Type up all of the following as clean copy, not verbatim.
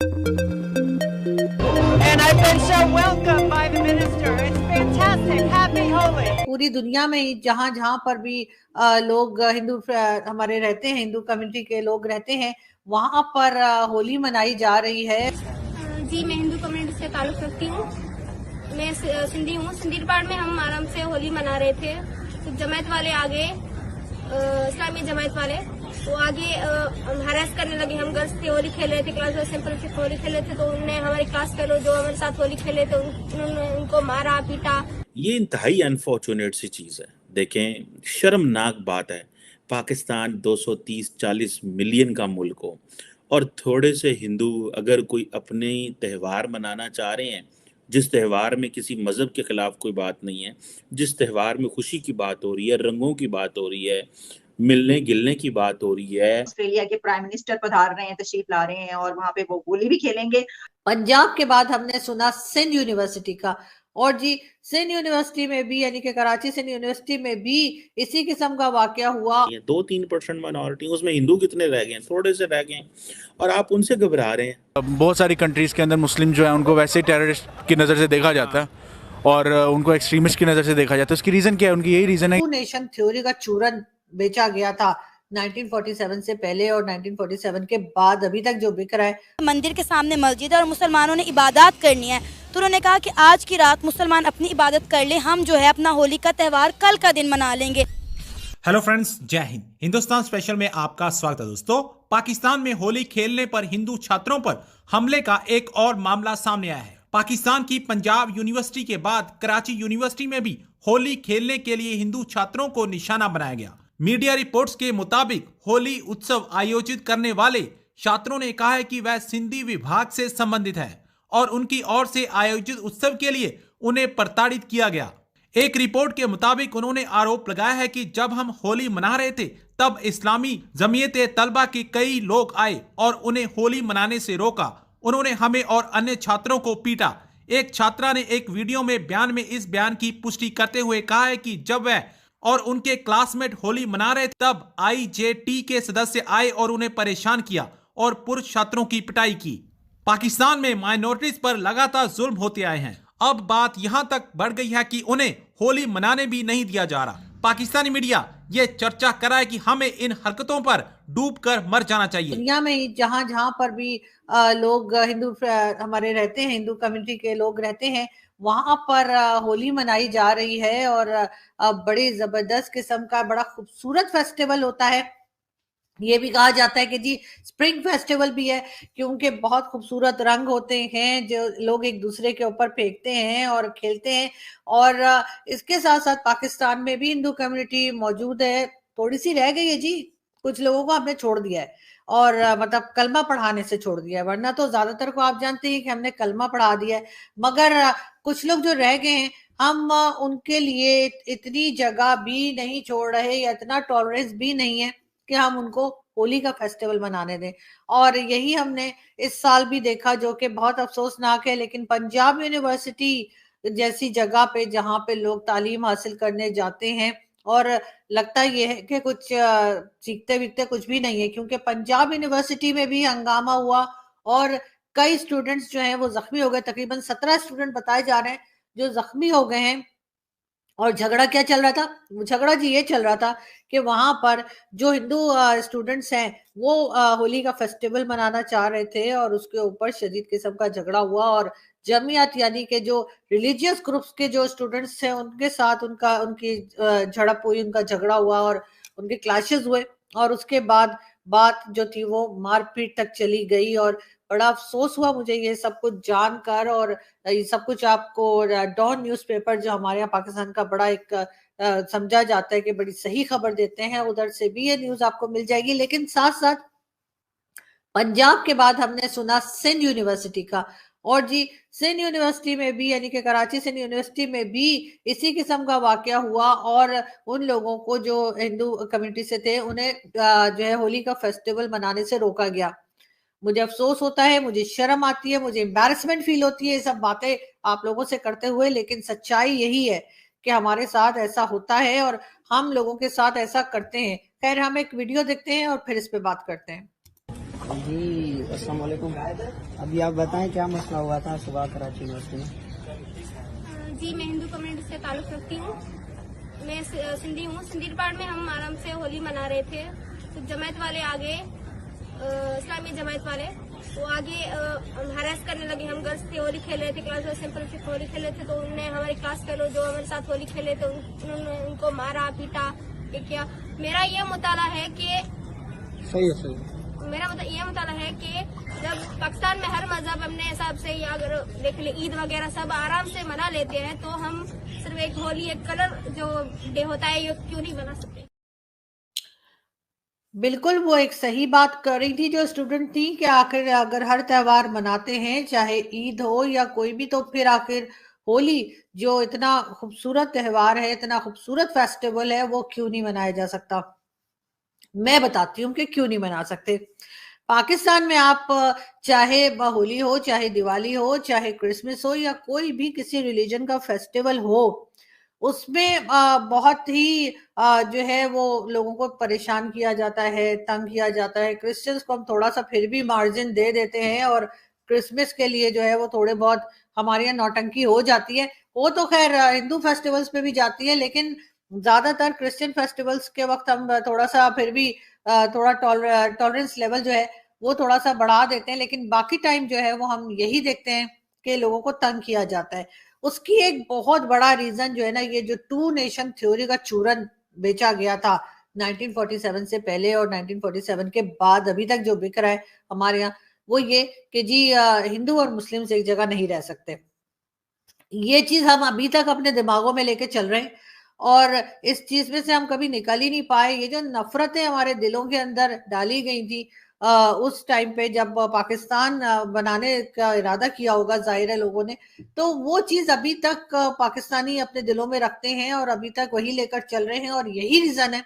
And I've been so welcomed by the minister. It's fantastic. Happy Holi. पूरी दुनिया में ही जहां पर भी लोग हिंदू हमारे रहते हैं, हिंदू कम्युनिटी के लोग रहते हैं, वहां पर होली मनाई जा रही है। जी, मैं हिंदू कम्युनिटी से ताल्लुक रखती हूँ। मैं सिंधी हूँ। सिंधी डिपार्ट में हम आराम से होली मना रहे थे, तो जमात वाले आगे, इस्लामी जमात वाले तो आगे हरास करने लगे। हम गर्ल्स थे, होली खेल रहे थे, क्लास में सिंपल होली खेल रहे थे, तो उन्होंने हमारे क्लास फेलो जो हमारे साथ होली खेले थे उन्होंने उनको मारा पीटा। ये इंतहाई अनफॉर्चुनेट सी चीज़ है। देखें, शर्मनाक बात है। पाकिस्तान 230-40 मिलियन का मुल्क हो और थोड़े से हिंदू अगर कोई अपने त्यौहार मनाना चाह रहे हैं, जिस त्यौहार में किसी मज़हब के ख़िलाफ़ कोई बात नहीं है, जिस त्यौहार में खुशी की बात हो रही है, रंगों की बात हो रही है, मिलने गिलने की बात हो रही है। ऑस्ट्रेलिया के प्राइम मिनिस्टर पधार रहे हैं, तशरीफ ला रहे हैं और वहां पे वो होली भी खेलेंगे। पंजाब के बाद हमने सुना सिंध यूनिवर्सिटी का, और जी सिंध यूनिवर्सिटी में भी, यानी कि कराची सिंध यूनिवर्सिटी में भी इसी किस्म का वाकया हुआ। 2-3% माइनॉरिटी, उसमें हिंदू कितने रह गए हैं? थोड़े से रह गए हैं और आप उनसे घबरा रहे हैं। बहुत सारी कंट्रीज के अंदर मुस्लिम जो है उनको वैसे ही टेररिस्ट की नज़र से देखा जाता है और उनको एक्सट्रीमिस्ट की नज़र से देखा जाता है। उसकी रीज़न क्या है? उनकी यही रीज़न है, टू नेशन थ्योरी का चूरन बेचा गया था 1947 से पहले और 1947 के बाद अभी तक जो बिक रहा है। मंदिर के सामने मस्जिद है और मुसलमानों ने इबादत करनी है, तो उन्होंने कहा कि आज की रात मुसलमान अपनी इबादत कर ले, हम जो है अपना होली का त्यौहार कल का दिन मना लेंगे। हेलो फ्रेंड्स, जय हिंद। हिंदुस्तान स्पेशल में आपका स्वागत है। दोस्तों, पाकिस्तान में होली खेलने पर हिंदू छात्रों पर हमले का एक और मामला सामने आया है। पाकिस्तान की पंजाब यूनिवर्सिटी के बाद कराची यूनिवर्सिटी में भी होली खेलने के लिए हिंदू छात्रों को निशाना बनाया गया। मीडिया रिपोर्ट्स के मुताबिक होली उत्सव आयोजित करने वाले छात्रों ने कहा है कि वह सिंधी विभाग से संबंधित है और उनकी ओर से आयोजित उत्सव के लिए उन्हें प्रताड़ित किया गया। एक रिपोर्ट के मुताबिक उन्होंने आरोप लगाया है कि जब हम होली मना रहे थे तब इस्लामी जमीयत तलबा के कई लोग आए और उन्हें होली मनाने से रोका। उन्होंने हमें और अन्य छात्रों को पीटा। एक छात्रा ने एक वीडियो में बयान में इस बयान की पुष्टि करते हुए कहा है कि जब वह और उनके क्लासमेट होली मना रहे तब IJT के सदस्य आए और उन्हें परेशान किया और पुरुष छात्रों की पिटाई की। पाकिस्तान में माइनॉरिटीज पर लगातार जुल्म होते आए हैं। अब बात यहां तक बढ़ गई है कि उन्हें होली मनाने भी नहीं दिया जा रहा। पाकिस्तानी मीडिया ये चर्चा कर रहा है कि हमें इन हरकतों पर डूबकर मर जाना चाहिए। दुनिया में ही जहां पर भी लोग हिंदू हमारे रहते हैं, हिंदू कम्युनिटी के लोग रहते हैं, वहां पर होली मनाई जा रही है और बड़ी जबरदस्त किस्म का बड़ा खूबसूरत फेस्टिवल होता है। ये भी कहा जाता है कि जी स्प्रिंग फेस्टिवल भी है, क्योंकि बहुत खूबसूरत रंग होते हैं जो लोग एक दूसरे के ऊपर फेंकते हैं और खेलते हैं। और इसके साथ साथ पाकिस्तान में भी हिंदू कम्युनिटी मौजूद है, थोड़ी सी रह गई है जी। कुछ लोगों को हमने छोड़ दिया है और मतलब कलमा पढ़ाने से छोड़ दिया है, वरना तो ज्यादातर को आप जानते हैं कि हमने कलमा पढ़ा दिया है। मगर कुछ लोग जो रह गए हैं, हम उनके लिए इतनी जगह भी नहीं छोड़ रहे या इतना टॉलरेंस भी नहीं है कि हम उनको होली का फेस्टिवल मनाने दें। और यही हमने इस साल भी देखा, जो कि बहुत अफसोसनाक है। लेकिन पंजाब यूनिवर्सिटी जैसी जगह पे जहाँ पे लोग तालीम हासिल करने जाते हैं और लगता ये है कि कुछ सीखते वीखते कुछ भी नहीं है, क्योंकि पंजाब यूनिवर्सिटी में भी हंगामा हुआ और कई स्टूडेंट्स जो हैं वो जख्मी हो गए। तकरीबन 17 स्टूडेंट बताए जा रहे हैं जो जख्मी हो गए हैं। और झगड़ा क्या चल रहा था? झगड़ा जी ये चल रहा था कि वहां पर जो हिंदू स्टूडेंट्स हैं वो होली का फेस्टिवल मनाना चाह रहे थे और उसके ऊपर शदीद किस्म का झगड़ा हुआ और जमीयत यानी कि जो रिलीजियस ग्रुप्स के जो स्टूडेंट्स थे उनके साथ उनकी झड़प हुई, उनका झगड़ा हुआ और उनके क्लैशेस हुए। और उसके बाद बात जो थी वो मारपीट तक चली गई और बड़ा अफसोस हुआ मुझे ये सब कुछ जानकर। और ये सब कुछ आपको डॉन न्यूज़पेपर जो हमारे यहाँ पाकिस्तान का बड़ा एक समझा जाता है कि बड़ी सही खबर देते हैं, उधर से भी ये न्यूज़ आपको मिल जाएगी। लेकिन साथ साथ पंजाब के बाद हमने सुना सिंध यूनिवर्सिटी का, और जी सिंध यूनिवर्सिटी में भी, यानी कि कराची सिंध यूनिवर्सिटी में भी इसी किस्म का वाकया हुआ और उन लोगों को जो हिंदू कम्युनिटी से थे उन्हें जो है होली का फेस्टिवल मनाने से रोका गया। मुझे अफसोस होता है, मुझे शर्म आती है, मुझे एम्बैरेसमेंट फील होती है ये सब बातें आप लोगों से करते हुए। लेकिन सच्चाई यही है कि हमारे साथ ऐसा होता है और हम लोगों के साथ ऐसा करते हैं। खैर, हम एक वीडियो देखते हैं और फिर इस पे बात करते हैं। जी, अस्सलाम वालेकुम। अभी आप बताएं क्या मसला हुआ था सुबह कराची यूनिवर्सिटी में? जी, मैं हिंदू कम्युनिटी से ताल्लुक़ रखती हूँ। मैं सिंधी हूँ। सिंधी डिपार्टमेंट में हम आराम से होली मना रहे थे, तो जमायत वाले आगे, इस्लामी जमायत वाले वो आगे हरास करने लगे। हम गर्ल्स थे, होली खेल रहे थे, क्लास में सिंपल फिट होली खेल रहे थे, तो उन्होंने हमारे क्लास फेलो जो हमारे साथ होली खेले थे उन्होंने उनको मारा पीटा ये किया। मेरा ये मुताला है कि ये मुताला है कि जब पाकिस्तान में हर मजहब अपने हिसाब से, या अगर देख ले ईद वगैरह सब आराम से मना लेते हैं, तो हम सिर्फ एक होली, एक कलर जो डे होता है, ये क्यों नहीं बना सकते? बिल्कुल, वो एक सही बात कर रही थी जो स्टूडेंट थी कि आखिर अगर हर त्योहार मनाते हैं, चाहे ईद हो या कोई भी, तो फिर आखिर होली जो इतना खूबसूरत त्योहार है, इतना खूबसूरत फेस्टिवल है, वो क्यों नहीं मनाया जा सकता? मैं बताती हूँ कि क्यों नहीं मना सकते। पाकिस्तान में आप चाहे होली हो, चाहे दिवाली हो, चाहे क्रिसमस हो, या कोई भी किसी रिलीजन का फेस्टिवल हो, उसमें बहुत ही जो है वो लोगों को परेशान किया जाता है, तंग किया जाता है। क्रिश्चियंस को हम थोड़ा सा फिर भी मार्जिन दे देते हैं, और क्रिसमस के लिए जो है वो थोड़े बहुत हमारे यहाँ नौटंकी हो जाती है। वो तो खैर हिंदू फेस्टिवल्स पे भी जाती है, लेकिन ज्यादातर क्रिश्चियन फेस्टिवल्स के वक्त हम थोड़ा सा फिर भी थोड़ा टॉलरेंस लेवल जो है वो थोड़ा सा बढ़ा देते हैं, लेकिन बाकी टाइम जो है वो हम यही देखते हैं कि लोगों को तंग किया जाता है। उसकी एक बहुत बड़ा रीजन जो है ना, ये जो टू नेशन थ्योरी का चूरन बेचा गया था 1947 से पहले और 1947 के बाद अभी तक जो बिक रहा है हमारे यहाँ, वो ये कि जी हिंदू और मुस्लिम एक जगह नहीं रह सकते। ये चीज हम अभी तक अपने दिमागों में लेके चल रहे हैं, और इस चीज में से हम कभी निकल ही नहीं पाए। ये जो नफरतें हमारे दिलों के अंदर डाली गई थी उस टाइम पे जब पाकिस्तान बनाने का इरादा किया होगा जाहिर है लोगों ने, तो वो चीज अभी तक पाकिस्तानी अपने दिलों में रखते हैं और अभी तक वही लेकर चल रहे हैं। और यही रीजन है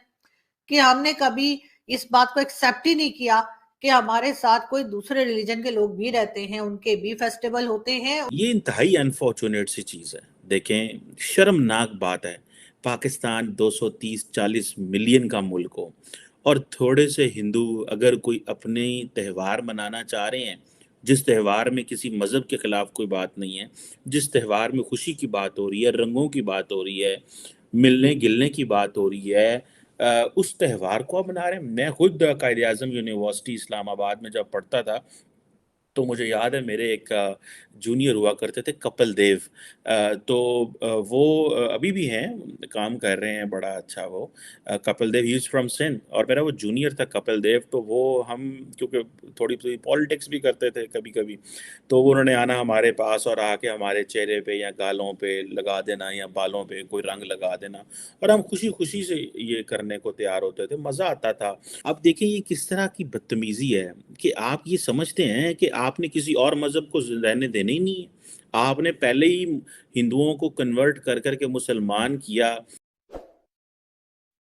कि हमने कभी इस बात को एक्सेप्ट ही नहीं किया कि हमारे साथ कोई दूसरे रिलीजन के लोग भी रहते हैं, उनके भी फेस्टिवल होते हैं। ये इंतहाई अनफॉर्चुनेट सी चीज़ है। देखें, शर्मनाक बात है, पाकिस्तान 230-40 मिलियन का मुल्क हो और थोड़े से हिंदू अगर कोई अपने त्यौहार मनाना चाह रहे हैं, जिस त्यौहार में किसी मज़हब के ख़िलाफ़ कोई बात नहीं है, जिस त्यौहार में खुशी की बात हो रही है, रंगों की बात हो रही है, मिलने-गिलने की बात हो रही है, उस त्यौहार को आप मना रहे हैं। मैं खुद कायद-ए-आज़म यूनिवर्सिटी इस्लामाबाद में जब पढ़ता था, तो मुझे याद है मेरे एक जूनियर हुआ करते थे कपिल देव। तो वो अभी भी हैं, काम कर रहे हैं बड़ा अच्छा वो। Kapil Dev, he is from Sindh, और मेरा वो जूनियर था कपिल देव। तो वो हम क्योंकि थोड़ी पॉलिटिक्स भी करते थे कभी-कभी, तो वो उन्होंने आना हमारे पास और आके हमारे चेहरे पे या गालों पे लगा देना या बालों पे कोई रंग लगा देना, और हम खुशी-खुशी से ये करने को तैयार होते थे, मज़ा आता था। अब देखिए ये किस तरह की बदतमीज़ी है कि आप ये समझते हैं कि आपने किसी और मज़हब को रहने देना ही नहीं है। आपने पहले ही हिंदुओं को कन्वर्ट कर के मुसलमान किया,